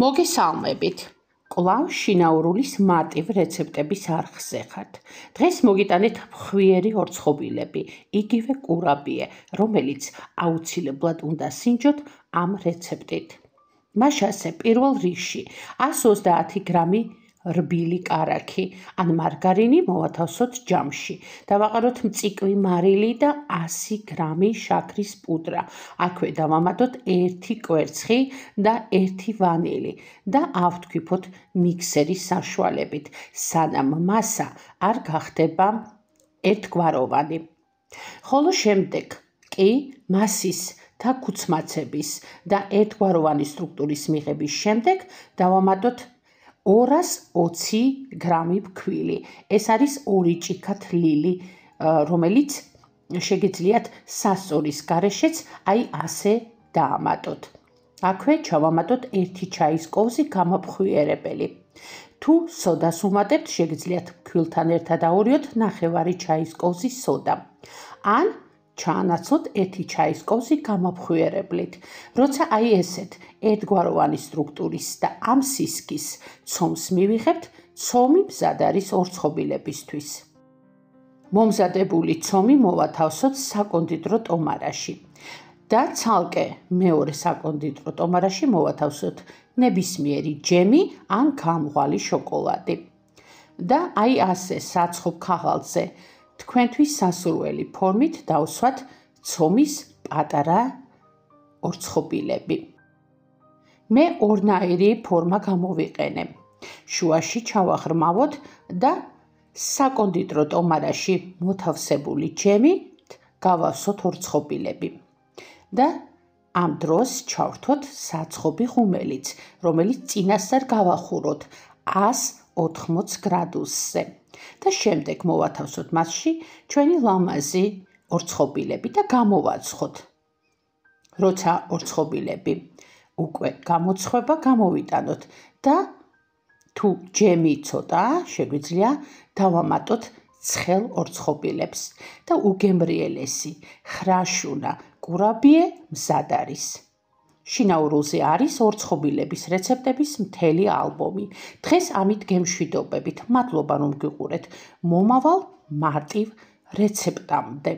მოგესალმებით. კვლავ შინაურულის მარტივ რეცეპტების არხზე ხართ. დღეს მოგიტანეთ მხვიერი ორცხობილები, იგივე კურაბიე, რომელიც აუცილებლად უნდა სინჯოთ ამ რეცეპტით. მაშასე პირველ რიგში 130 გრამი რბილი კარაქი ან მარგარინი მოვათავსოთ ჯამში. დავაყაროთ მწიკვი მარილი და 100 გრამი შაქრის პუდრა. აქვე დავამატოთ 1 კვერცხი და 1 ვანილი და ავთქვიფოთ მიქსერის საშუალებით, სანამ მასა არ გახდება ერთგვაროვანი. ხოლო შემდეგ კი მასის და ქუცმაცების და ერთგვაროვანი სტრუქტურის მიღების შემდეგ დავამატოთ 220 გრამი ფქვილი. ეს არის 2 ჭიქა თლილი, რომელიც შეგიძლიათ სასწორის გარეშეც ასე დაამატოთ. აქვე ჩავამატოთ 1 ჩაის კოვზი გამოფხვიერებელი. თუ სოდას უმატებთ, შეგიძლიათ ფქვილთან ერთად აურიოთ 1/2 ჩაის კოვზი სოდა. ან ჩაანაცვლოთ 1 ჩაის კოვზი გამოფხვიერებლით. როცა ესეთ ერთგვაროვანი სტრუქტურის და ამ სისქის ცომს მივიღებთ, ცომი მზად არის ორცხობილებისთვის. მომზადებული ცომი მოვათავსოთ საკონდიტრო ტომარაში და ცალკე მეორე საკონდიტრო ტომარაში მოვათავსოთ ნებისმიერი ჯემი ან გამღვალი შოკოლადი. და ასე საცხობ ქაღალდზე თქვენთვის სასურველი ფორმით დავსვათ ცომის პატარა ორცხობილები. მე ორნაირი ფორმა გამოვიყენე. შუაში ჩავაღრმავოთ და საკონდიტრო ტომარაში მოთავსებული ჯემით გავავსოთ ორცხობილები. და ამ დროს ჩავრთოთ საცხობი ღუმელიც, რომელიც წინასწარ გავახუროთ 180 გრადუსზე. და შემდეგ მოვათავსოთ მასში ჩვენი ლამაზი ორცხობილები და გამოვაცხოთ. როცა ორცხობილები უკვე გამოცხება, გამოვიტანოთ და თუ ჯემი ცოტაა, შეგვიძლია დავამატოთ ცხელ ორცხობილებს და უგემრიელესი ხრაშუნა კურაბიე მზად არის. შინაურულზე არის ორცხობილების რეცეპტების მთელი ალბომი. დღეს ამით გემშვიდობებით. მადლობა რომ გიყურეთ. მომავალ მარტივ რეცეპტამდე.